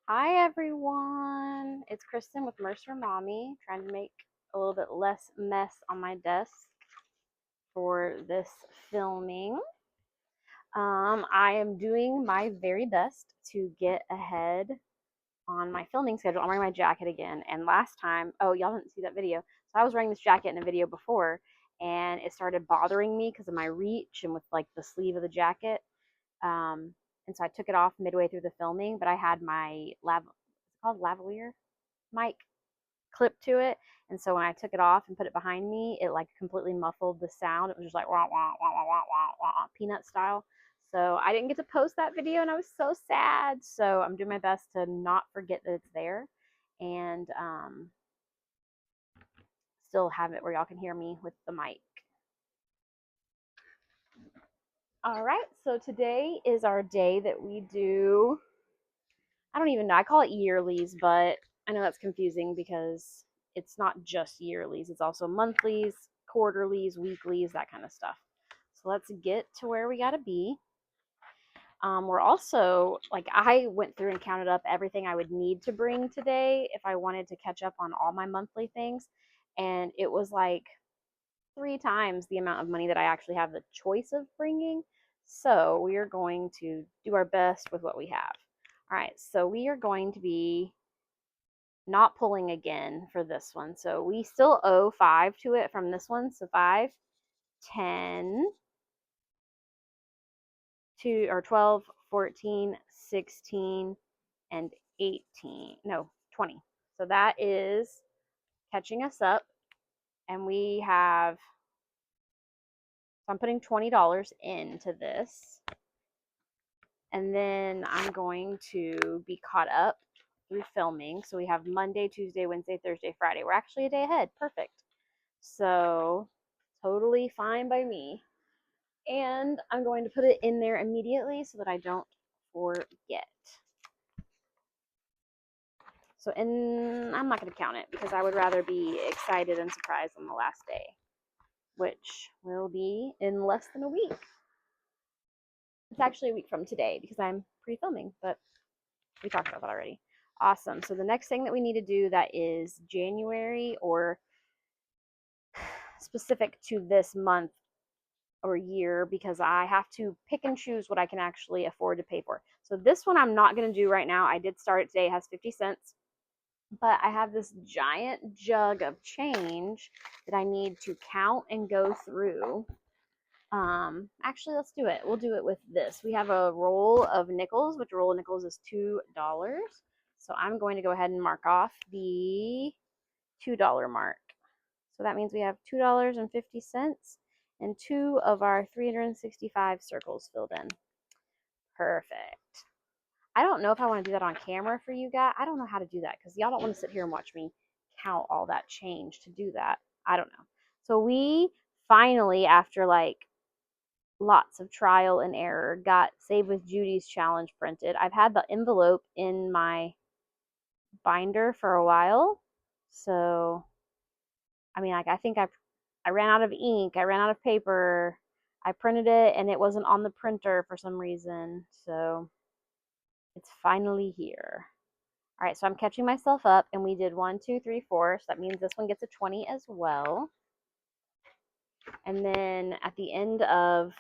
Hi everyone, it's Kristen with Mercer Mommy, trying to make a little bit less mess on my desk for this filming. I am doing my very best to get ahead on my filming schedule. I'm wearing my jacket again, and last time, oh, y'all didn't see that video. So I was wearing this jacket in a video before, and it started bothering me because of my reach and with like the sleeve of the jacket. Um, and so I took it off midway through the filming, but I had my it's called lavalier mic clip to it. And so when I took it off and put it behind me, it like completely muffled the sound. It was just like wah, wah, wah, wah, wah, wah, wah, peanut style. So I didn't get to post that video and I was so sad. So I'm doing my best to not forget that it's there and still have it where y'all can hear me with the mic. All right, so today is our day that we do, I don't even know, I call it yearlies, but I know that's confusing because it's not just yearlies, it's also monthlies, quarterlies, weeklies, that kind of stuff. So let's get to where we got to be. We're also, like, I went through and counted up everything I would need to bring today if I wanted to catch up on all my monthly things. And it was like 3 times the amount of money that I actually have the choice of bringing. So we are going to do our best with what we have. All right, so we are going to be not pulling again for this one. So we still owe 5 to it from this one. So 5, 10, 2, or 12, 14, 16, and 18. No, 20. So that is catching us up. And we have, so I'm putting $20 into this. And then I'm going to be caught up through filming. So we have Monday, Tuesday, Wednesday, Thursday, Friday. We're actually a day ahead. Perfect. So totally fine by me. And I'm going to put it in there immediately so that I don't forget. So, and I'm not going to count it because I would rather be excited and surprised on the last day, which will be in less than a week. It's actually a week from today because I'm pre-filming, but we talked about that already. Awesome. So the next thing that we need to do that is January or specific to this month or year, because I have to pick and choose what I can actually afford to pay for. So this one I'm not going to do right now. I did start it today. It has 50 cents. But I have this giant jug of change that I need to count and go through. Actually, let's do it. We'll do it with this. We have a roll of nickels, which a roll of nickels is $2. So I'm going to go ahead and mark off the $2 mark. So that means we have $2.50 and 2 of our 365 circles filled in. Perfect. I don't know if I want to do that on camera for you guys. I don't know how to do that because y'all don't want to sit here and watch me count all that change to do that. I don't know. So we finally, after like lots of trial and error, got Save with Judy's challenge printed. I've had the envelope in my binder for a while. So, I mean, like, I think I ran out of ink, I ran out of paper, I printed it and it wasn't on the printer for some reason. So it's finally here. All right, so I'm catching myself up, and we did 1, 2, 3, 4. So that means this one gets a 20 as well. And then at the end of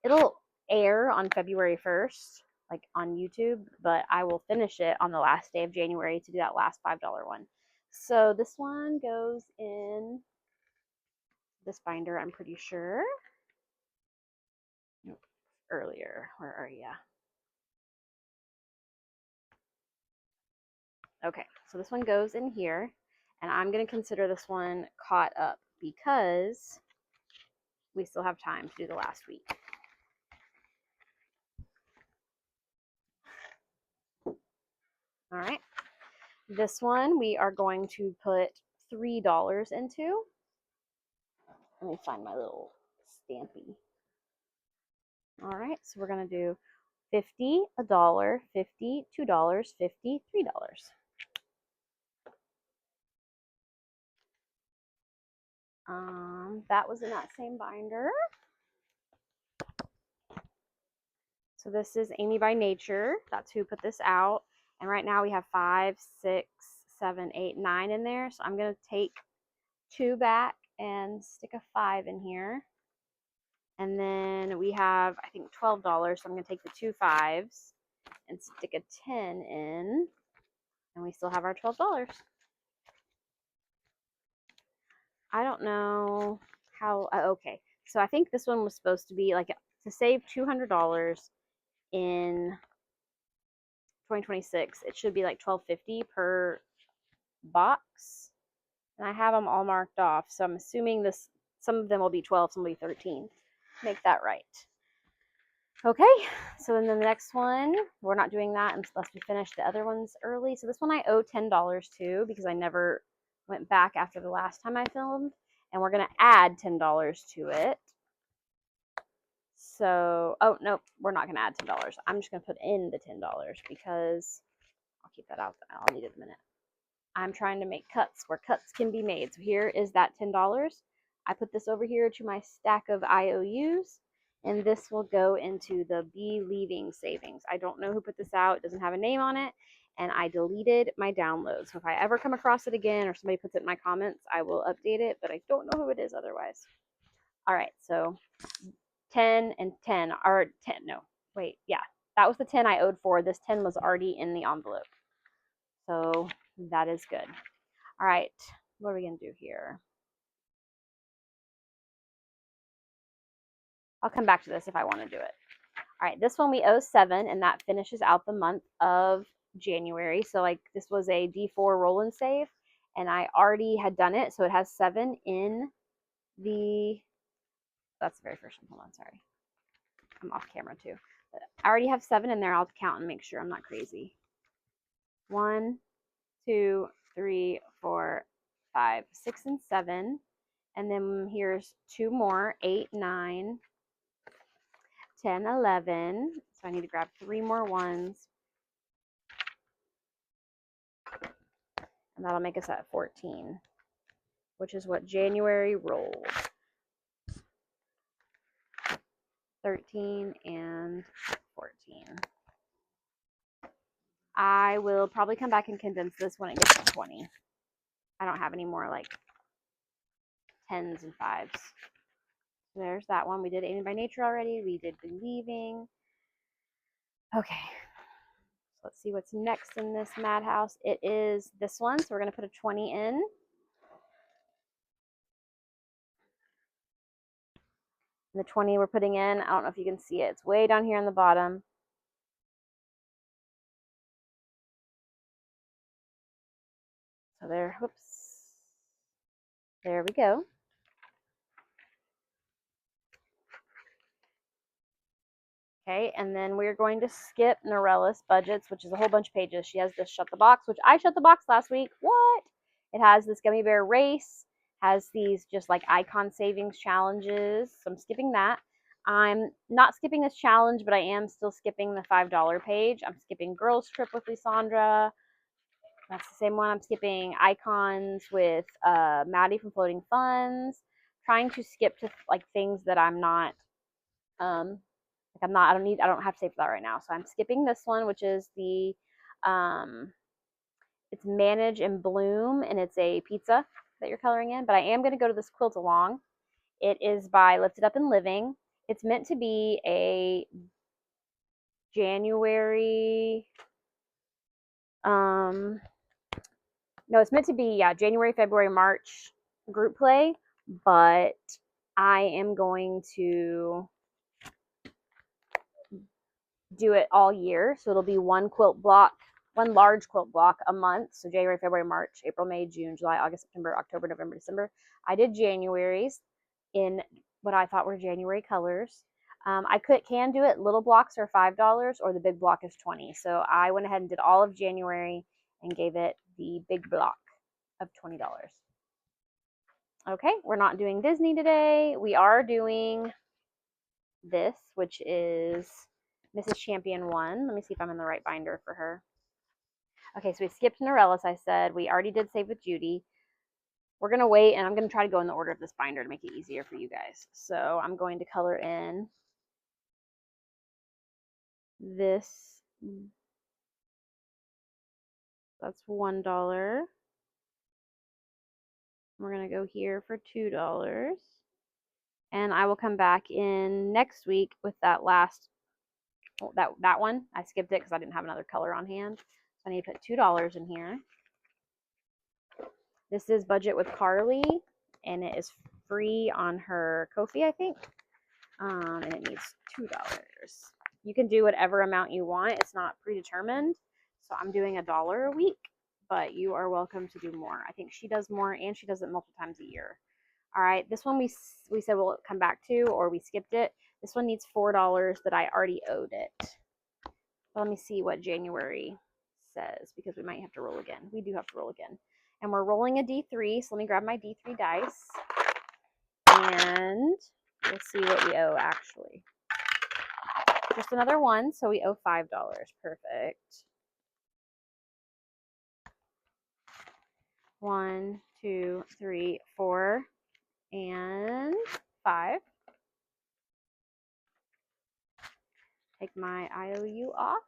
it'll air on February 1st, like on YouTube, but I will finish it on the last day of January to do that last $5 one. So this one goes in this binder, I'm pretty sure. Nope, earlier. Where are you? Okay, so this one goes in here, and I'm going to consider this one caught up because we still have time to do the last week. All right, this one we are going to put $3 into. Let me find my little stampy. All right, so we're going to do 50, $1, 50, $2, 50, $3. That was in that same binder. So this is Amy by Nature. That's who put this out. And right now we have 5, 6, 7, 8, 9 in there. So I'm going to take 2 back and stick a 5 in here. And then we have, I think, $12. So I'm going to take the 2 5s and stick a 10 in. And we still have our $12. I don't know how, okay. So I think this one was supposed to be like to save $200 in 2026. It should be like $12.50 per box. And I have them all marked off. So I'm assuming this, some of them will be 12, some will be 13. Make that right. Okay, so then the next one, we're not doing that unless we finish the other ones early. So this one I owe $10 to because I never went back after the last time I filmed. And we're going to add $10 to it. So, oh, nope, we're not going to add $10. I'm just going to put in the $10 because I'll keep that out. I'll need it in a minute. I'm trying to make cuts where cuts can be made. So here is that $10. I put this over here to my stack of IOUs, and this will go into the Be Leaving Savings. I don't know who put this out. It doesn't have a name on it, and I deleted my download. So if I ever come across it again or somebody puts it in my comments, I will update it, but I don't know who it is otherwise. All right, so 10 and 10 are 10. No, wait, yeah, that was the 10 I owed for. This 10 was already in the envelope. So that is good. All right, what are we going to do here? I'll come back to this if I want to do it. All right, this one we owe 7, and that finishes out the month of January. So like this was a D4 roll and save, and I already had done it. So it has 7 in the, that's the very first one. Hold on, sorry. I'm off camera too. But I already have 7 in there. I'll count and make sure I'm not crazy. 1, 2, 3, 4, 5, 6, and 7. And then here's 2 more, 8, 9, 10, 11. So I need to grab 3 more ones. And that'll make us at 14, which is what January rolled. 13 and 14. I will probably come back and condense this when it gets to 20. I don't have any more like 10s and 5s. There's that one. We did Aided by Nature already. We did Believing. Okay. So let's see what's next in this madhouse. It is this one. So we're going to put a 20 in. And the 20 we're putting in, I don't know if you can see it. It's way down here on the bottom. So there, whoops. There we go. Okay, and then we're going to skip Norella's budgets, which is a whole bunch of pages. She has this Shut the Box, which I shut the box last week. What? It has this gummy bear race, has these just like icon savings challenges. So I'm skipping that. I'm not skipping this challenge, but I am still skipping the $5 page. I'm skipping Girls Trip with Lysandra. That's the same one. I'm skipping icons with Maddie from Floating Funds. Trying to skip to like things that I'm not like I don't have to save for that right now. So I'm skipping this one, which is the it's Manage and Bloom, and it's a pizza that you're coloring in. But I am going to go to this Quilt Along. It is by Lifted Up and Living. It's meant to be a January no, it's meant to be, yeah, January, February, March group play, but I am going to do it all year. So it'll be one quilt block, one large quilt block a month. So January, February, March, April, May, June, July, August, September, October, November, December. I did January's in what I thought were January colors. I can do it. Little blocks are $5 or the big block is 20. So I went ahead and did all of January and gave it the big block of $20. Okay, we're not doing Disney today. We are doing this, which is Mrs. Champion 1. Let me see if I'm in the right binder for her. Okay, so we skipped Norellis, I said. We already did Save with Judy. We're going to wait, and I'm going to try to go in the order of this binder to make it easier for you guys. So I'm going to color in this That's $1. We're going to go here for $2. And I will come back in next week with that last, that one. I skipped it because I didn't have another color on hand. So I need to put $2 in here. This is Budget with Carly, and it is free on her Ko-fi, I think. And it needs $2. You can do whatever amount you want. It's not predetermined. So I'm doing $1 a week, but you are welcome to do more. I think she does more, and she does it multiple times a year. All right, this one we said we'll come back to, or we skipped it. This one needs $4 that I already owed it. But let me see what January says, because we might have to roll again. We do have to roll again. And we're rolling a D3, so let me grab my D3 dice. And we'll see what we owe actually. Just another one, so we owe $5. Perfect. 1, 2, 3, 4, and 5. Take my IOU off.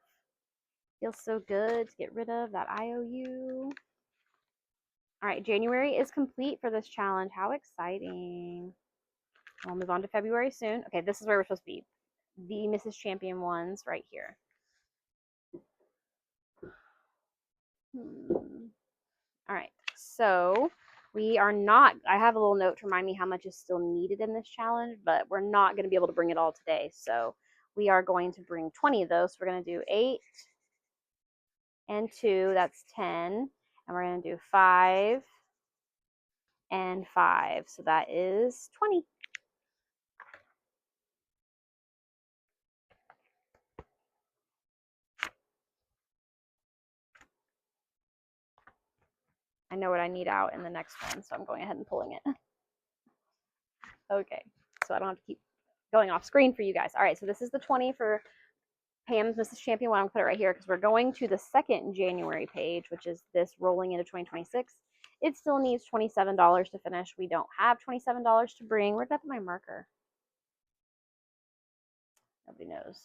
Feels so good to get rid of that IOU. All right, January is complete for this challenge. How exciting. We'll move on to February soon. Okay, this is where we're supposed to be. The Mrs. Champion ones right here. All right, so we are not, I have a little note to remind me how much is still needed in this challenge, but we're not going to be able to bring it all today. So we are going to bring 20 of those. So we're going to do 8 and 2, that's 10. And we're going to do 5 and 5. So that is 20. I know what I need out in the next one, so I'm going ahead and pulling it. Okay, so I don't have to keep going off screen for you guys. All right, so this is the 20 for Pam's Mrs. Champion one. I'm going to put it right here because we're going to the second January page, which is this rolling into 2026. It still needs $27 to finish. We don't have $27 to bring. Where'd I put my marker? Nobody knows.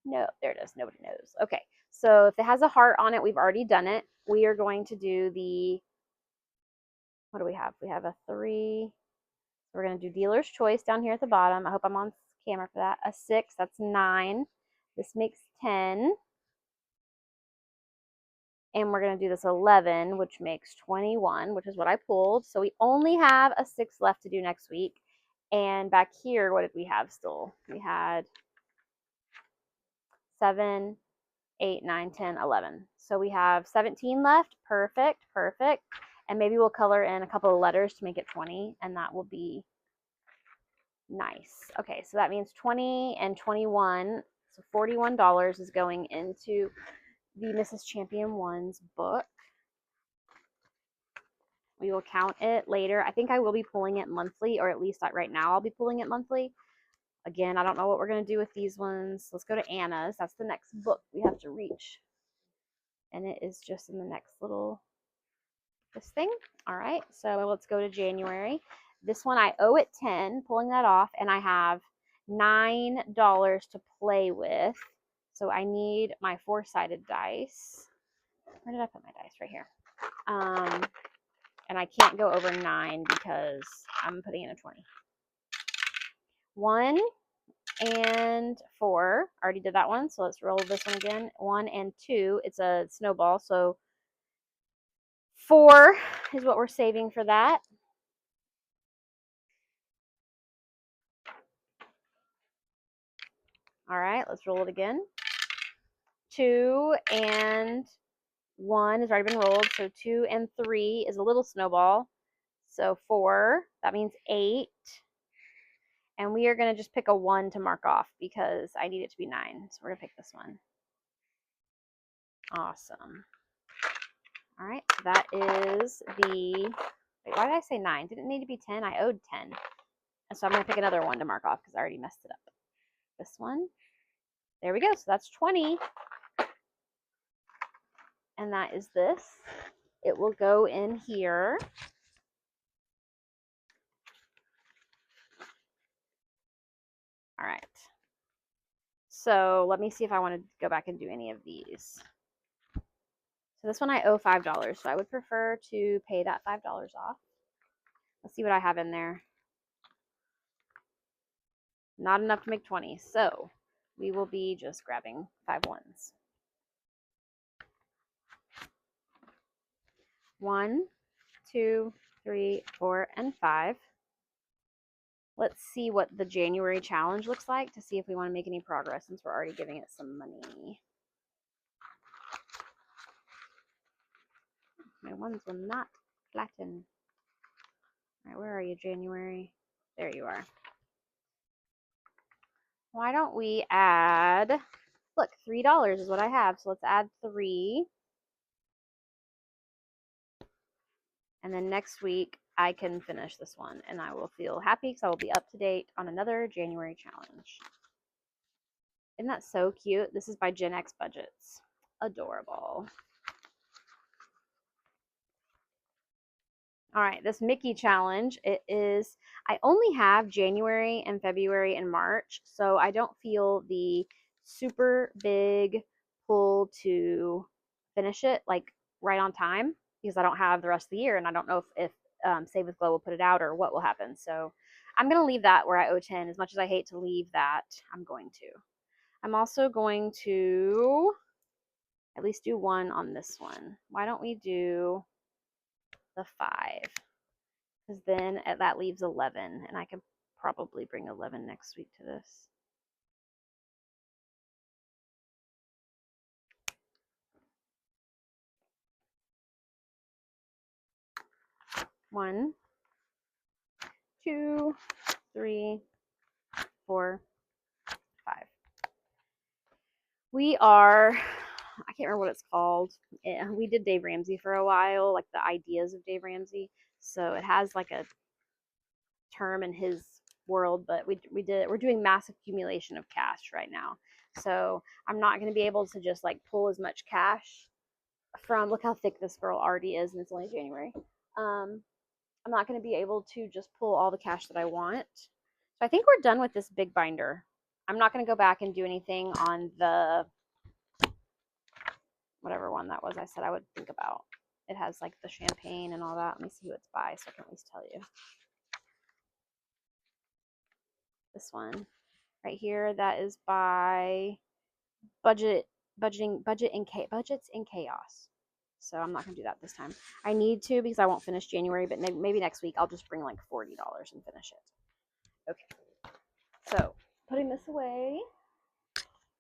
No, there it is. Nobody knows. Okay, so if it has a heart on it, we've already done it. We are going to do the, what do we have? We have a 3. We're going to do dealer's choice down here at the bottom. I hope I'm on camera for that. A 6, that's 9. This makes 10. And we're going to do this 11, which makes 21, which is what I pulled. So we only have a 6 left to do next week. And back here, what did we have still? We had 7, 8, 9, 10, 11. So we have 17 left. Perfect, perfect. And maybe we'll color in a couple of letters to make it 20, and that will be nice. Okay, so that means 20 and 21. So $41 is going into the Mrs. Champion One's book. We will count it later. I think I will be pulling it monthly, or at least right now I'll be pulling it monthly. Again, I don't know what we're going to do with these ones. Let's go to Anna's. That's the next book we have to reach. And it is just in the next little, this thing. All right, so let's go to January. This one I owe it 10, pulling that off, and I have $9 to play with. So I need my 4-sided dice. Where did I put my dice? Right here. And I can't go over 9 because I'm putting in a 20. 1 and 4. Already did that one, so let's roll this one again. 1 and 2. It's a snowball, so 4 is what we're saving for that. All right, let's roll it again. 2 and 1 has already been rolled, so 2 and 3 is a little snowball. So 4, that means 8. And we are going to just pick a 1 to mark off because I need it to be 9. So we're going to pick this one. Awesome. All right, so that is the, wait, why did I say 9? Didn't it need to be 10? I owed 10. And so I'm going to pick another 1 to mark off because I already messed it up. This one. There we go. So that's 20. And that is this. It will go in here. All right. So let me see if I want to go back and do any of these. So this one I owe $5, so I would prefer to pay that $5 off. Let's see what I have in there. Not enough to make 20, so we will be just grabbing 5 ones. 1, 2, 3, 4, and 5. Let's see what the January challenge looks like to see if we want to make any progress since we're already giving it some money. My ones will not flatten. All right, where are you, January? There you are. Why don't we add, look, $3 is what I have, so let's add 3. And then next week, I can finish this one, and I will feel happy because I will be up to date on another January challenge. Isn't that so cute? This is by Gen X Budgets. Adorable. All right, this Mickey challenge, I only have January and February and March, so I don't feel the super big pull to finish it like right on time because I don't have the rest of the year and I don't know if Save with Glow will put it out or what will happen. So I'm going to leave that where I owe 10. As much as I hate to leave that, I'm going to. I'm also going to at least do one on this one. Why don't we do the 5? Because then that leaves 11, and I could probably bring 11 next week to this. One, 2, 3, 4, 5. We are, I can't remember what it's called. We did Dave Ramsey for a while, like the ideas of Dave Ramsey. So it has like a term in his world, but we're doing mass accumulation of cash right now. So I'm not going to be able to just like pull as much cash from, look how thick this girl already is, and it's only January. I'm not going to be able to just pull all the cash that I want. So I think we're done with this big binder. I'm not going to go back and do anything on the, whatever one that was I said I would think about. It has like the champagne and all that. Let me see who it's by so I can at least tell you. This one right here, that is by Budgets in Chaos. So I'm not going to do that this time. I need to because I won't finish January, but maybe next week I'll just bring like $40 and finish it. Okay. So putting this away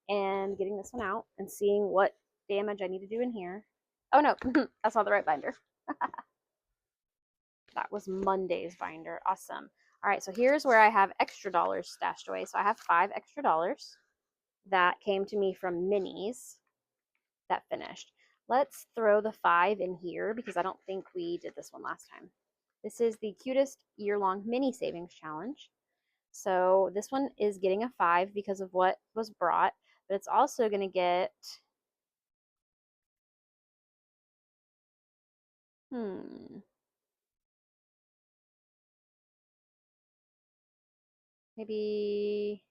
and getting this one out and seeing what damage I need to do in here. Oh no, that's not the right binder. That was Monday's binder. Awesome. All right, so here's where I have extra dollars stashed away. So I have $5 extra that came to me from minis that finished. Let's throw the 5 in here because I don't think we did this one last time. This is the cutest year-long mini savings challenge. So this one is getting a 5 because of what was brought, but it's also going to get, maybe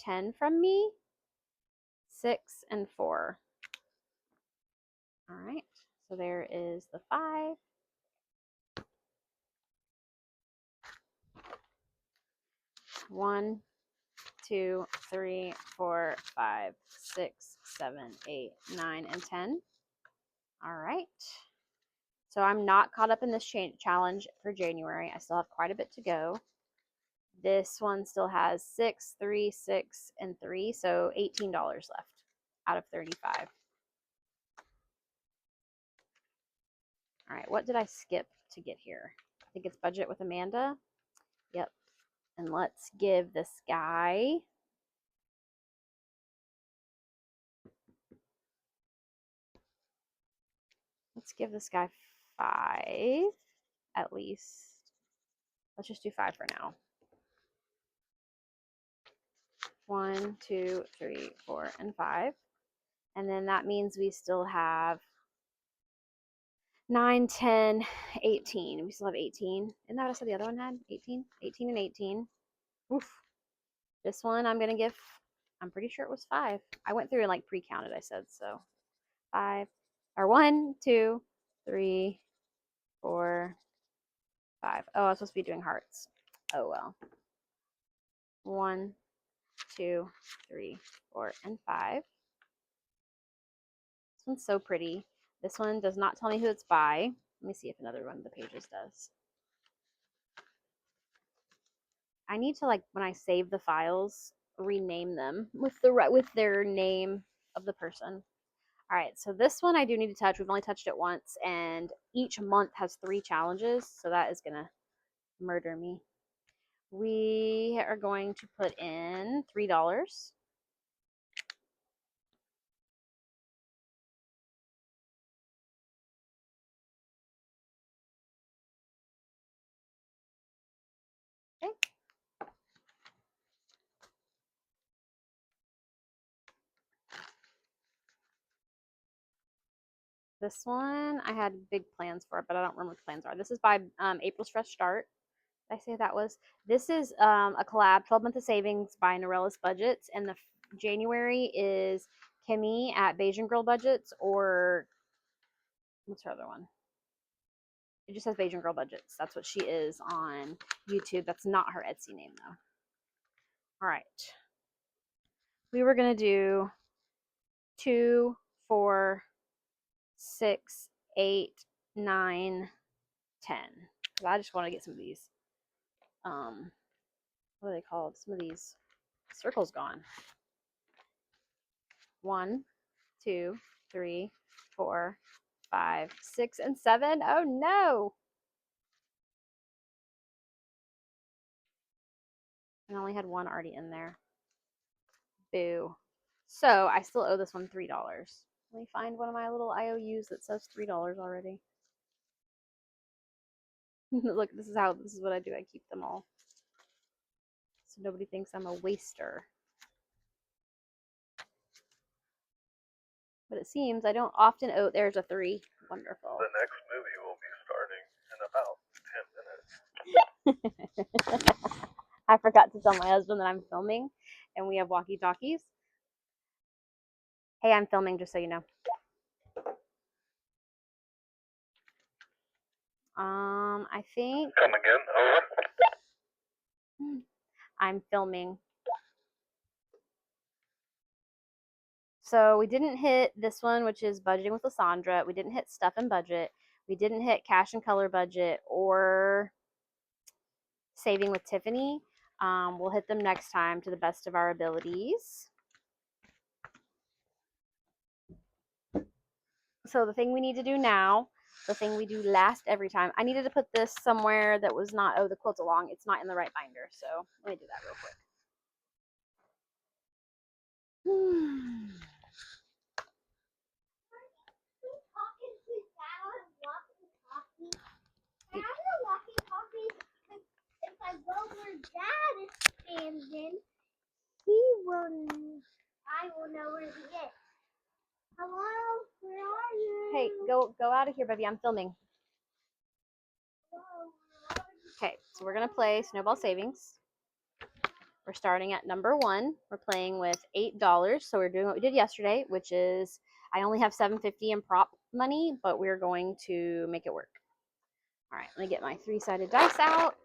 10 from me, 6 and 4. All right, so there is the 5. One, 2, 3, 4, 5, 6, 7, 8, 9, and 10. All right. So I'm not caught up in this challenge for January. I still have quite a bit to go. This one still has 6, 3, 6, and 3. So $18 left out of 35. All right. What did I skip to get here? I think it's budget with Amanda. Yep. And let's give this guy, let's give this guy 5 at least. Let's just do 5 for now. 1, 2, 3, 4, and 5. And then that means we still have 9, 10, 18. We still have 18. Isn't that what I said the other one had? 18? 18 and 18. Oof. This one I'm going to give, I'm pretty sure it was 5. I went through and like pre-counted, I said, so 5, or 1, 2, 3, 4, 5. Oh, I was supposed to be doing hearts. Oh well. 1, 2, 3, 4, and 5. This one's so pretty. This one does not tell me who it's by. Let me see if another one of the pages does. I need to, like, when I save the files, rename them with their name of the person. All right, so this one I do need to touch. We've only touched it once, and each month has 3 challenges, so that is gonna murder me. We are going to put in $3. Okay. This one I had big plans for, but I don't remember what the plans are. This is by April's Fresh Start. Did I say that was? This is a collab, 12 Month of Savings by Norella's Budgets, and the January is Kimmy at Beijing Girl Budgets, or what's her other one? It just says Beijing Girl Budgets. That's what she is on YouTube. That's not her Etsy name, though. All right. We were going to do 2, 4, 6, 8, 9, 10. Because I just want to get some of these, what are they called? Some of these circles gone. 1, 2, 3, 4, 5, 6, and 7. Oh no! I only had one already in there. Boo. So I still owe this one $3. Let me find one of my little IOUs that says $3 already. Look, this is what I do. I keep them all, so nobody thinks I'm a waster. But it seems I don't often owe. There's a 3. Wonderful. The next movie will be starting in about 10 minutes. I forgot to tell my husband that I'm filming, and we have walkie-talkies. Hey, I'm filming, just so you know. I think Come again? I'm filming. So we didn't hit this one, which is budgeting with Lysandra. We didn't hit stuff and budget. We didn't hit cash and color budget or saving with Tiffany. We'll hit them next time to the best of our abilities. So the thing we need to do now, the thing we do last every time, I needed to put this somewhere that was not, oh, the quilt's along. It's not in the right binder. So let me do that real quick. If I go where Dad is standing, I will know where he is. Hello, where are you? Hey, go out of here, baby. I'm filming. Hello, Okay, so we're gonna play Snowball Savings. We're starting at number 1. We're playing with $8. So we're doing what we did yesterday, which is I only have $7.50 in prop money, but we're going to make it work. All right, let me get my 3-sided dice out.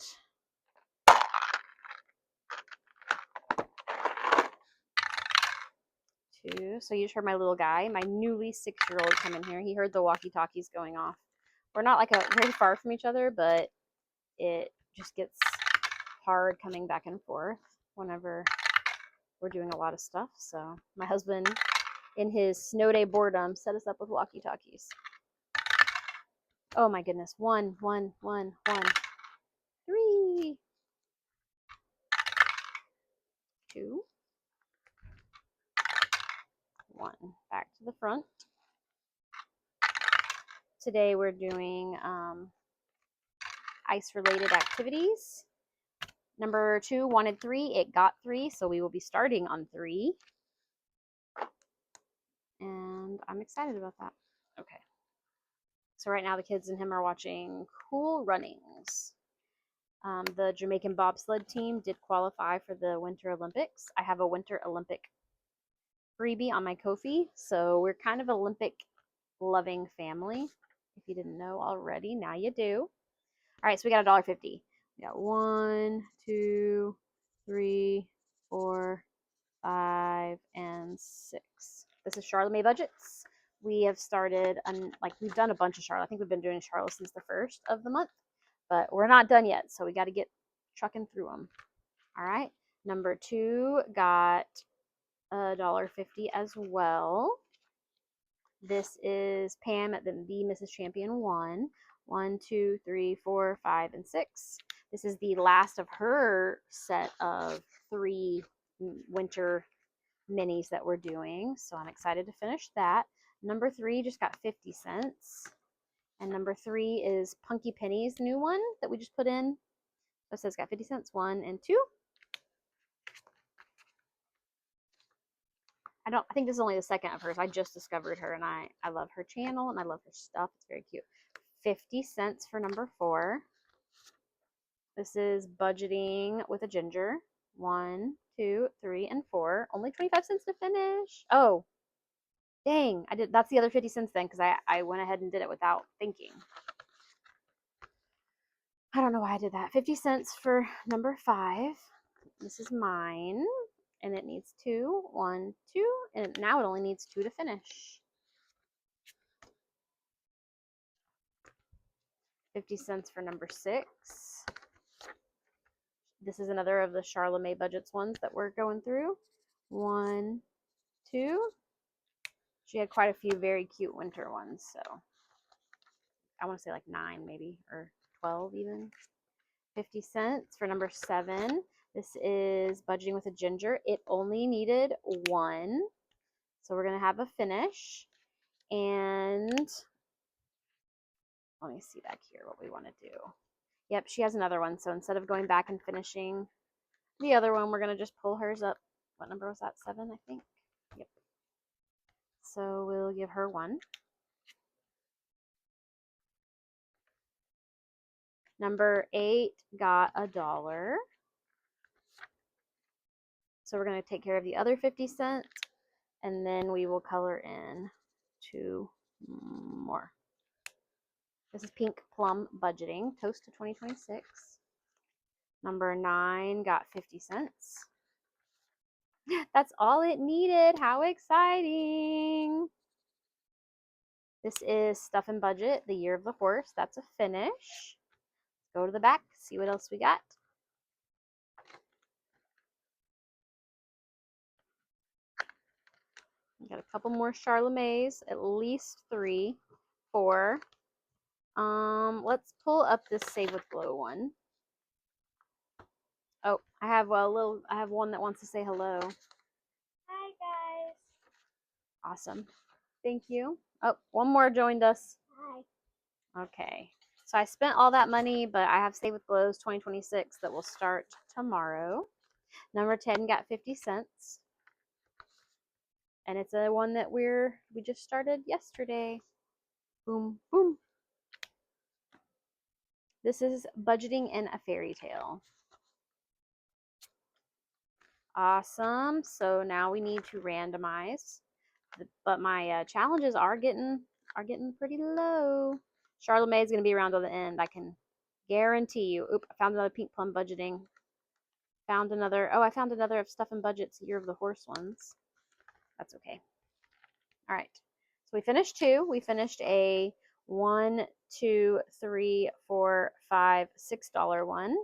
2. So you just heard my little guy, my newly 6-year-old come in here. He heard the walkie-talkies going off. We're not like very far from each other, but it just gets hard coming back and forth whenever we're doing a lot of stuff. So my husband, in his snow day boredom, set us up with walkie-talkies. Oh my goodness. 1, 1, 1, 1. 3. 2. 1. Back to the front. Today we're doing ice-related activities. Number 2 wanted 3. It got 3, so we will be starting on 3. And I'm excited about that. Okay. So right now the kids and him are watching Cool Runnings. The Jamaican bobsled team did qualify for the Winter Olympics. I have a Winter Olympic freebie on my Ko-fi, so we're kind of Olympic loving family. If you didn't know already, now you do. All right, so we got $1.50. We got 1, 2, 3, 4, 5, and 6. This is Charlotte May Budgets. We have started, we've done a bunch of Charlotte. I think we've been doing Charlotte since the 1st of the month, but we're not done yet, so we got to get trucking through them. All right, number 2 got $1.50 as well. This is Pam at the Mrs. Champion 1. 1, 2, 3, 4, 5, and 6. This is the last of her set of 3 winter minis that we're doing, so I'm excited to finish that. Number 3 just got 50 cents, and number 3 is Punky Penny's new one that we just put in. So it says got 50 cents, 1 and 2. I think this is only the second of hers. I just discovered her, and I love her channel, and I love her stuff. It's very cute. 50 cents for number 4. This is Budgeting with a Ginger. 1, 2, 3, and 4. Only 25 cents to finish. Oh, dang. That's the other 50 cents then, because I went ahead and did it without thinking. I don't know why I did that. 50 cents for number 5. This is mine. And it needs 2. 1, 2. And now it only needs 2 to finish. 50 cents for number 6. This is another of the Charlotte May Budgets ones that we're going through. 1, 2. She had quite a few very cute winter ones, so I want to say like 9 maybe, or 12 even. 50 cents for number 7. This is Budgeting with a Ginger. It only needed 1, so we're going to have a finish. And let me see back here what we want to do. Yep, she has another one, so instead of going back and finishing the other one, we're going to just pull hers up. What number was that? 7, I think. Yep. So we'll give her 1. Number 8 got $1. So we're going to take care of the other 50 cents, and then we will color in 2 more. This is Pink Plum Budgeting, Toast to 2026. Number 9 got 50 cents. That's all it needed. How exciting. This is Stuff and Budget, the Year of the Horse. That's a finish. Go to the back, see what else we got. We got a couple more Charlemagne's, at least 3, 4. Let's pull up this Save with Glow one. Oh, I have one that wants to say hello. Hi, guys. Awesome. Thank you. Oh, one more joined us. Hi. Okay. So I spent all that money, but I have Save with Glows 2026 that will start tomorrow. Number 10 got 50 cents. And it's a one that we just started yesterday. Boom, boom. This is Budgeting in a Fairy Tale. Awesome. So now we need to randomize. But my challenges are getting pretty low. Charlemagne is going to be around till the end. I can guarantee you. Oop, I found another Pink Plum Budgeting. I found another of Stuff and Budgets, Year of the Horse ones. That's okay. All right. So we finished 2. We finished a 1, 2, 3, 4, 5, $6 one.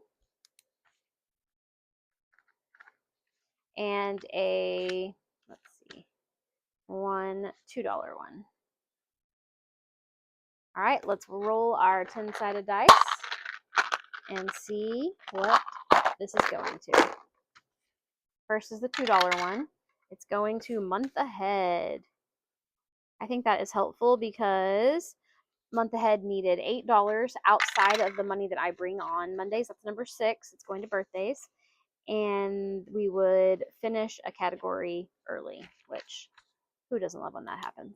And a, let's see, $1, $2 one. All right, let's roll our 10-sided dice and see what this is going to. First is the $2 one. It's going to Month Ahead. I think that is helpful because Month Ahead needed $8 outside of the money that I bring on Mondays. That's number 6. It's going to birthdays. And we would finish a category early, which who doesn't love when that happens?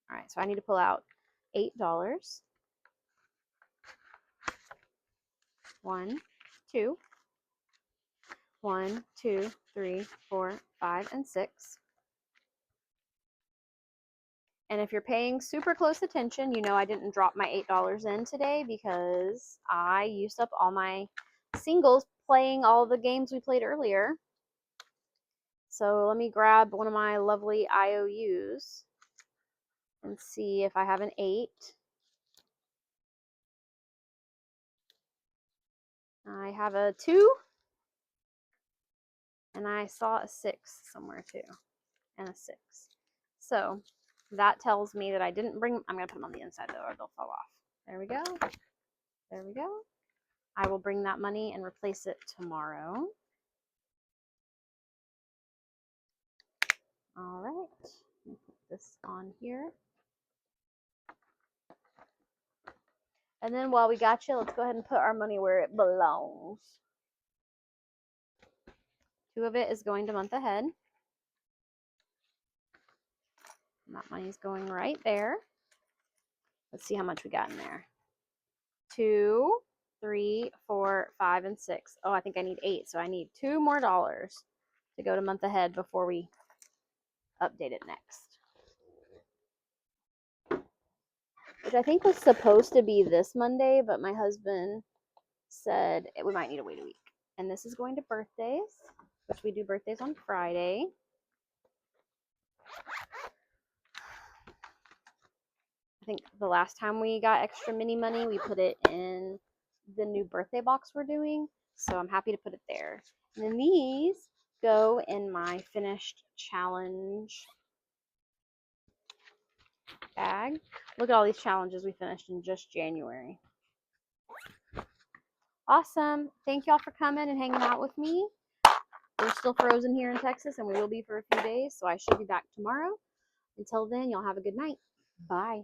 All right, so I need to pull out $8. 1, 2, 1, 2, 3, 4, 5, and 6. And if you're paying super close attention, you know I didn't drop my $8 in today because I used up all my singles playing all the games we played earlier. So let me grab one of my lovely IOUs and see if I have an 8. I have a 2, and I saw a 6 somewhere too, and a 6. So that tells me that I didn't bring, I'm going to put them on the inside though, or they'll fall off. There we go. There we go. I will bring that money and replace it tomorrow. All right, let me put this on here. And then while we got you, let's go ahead and put our money where it belongs. 2 of it is going to month ahead. And that money's going right there. Let's see how much we got in there. 2, 3, 4, 5, and 6. Oh, I think I need 8, so I need $2 more to go to month ahead before we update it next. Which I think was supposed to be this Monday, but my husband said we might need to wait a week. And this is going to birthdays, which we do birthdays on Friday. I think the last time we got extra mini money, we put it in the new birthday box we're doing. So I'm happy to put it there. And then these go in my finished challenge bag. Look at all these challenges we finished in just January. Awesome. Thank y'all for coming and hanging out with me. We're still frozen here in Texas, and we will be for a few days, so I should be back tomorrow. Until then, y'all have a good night. Bye.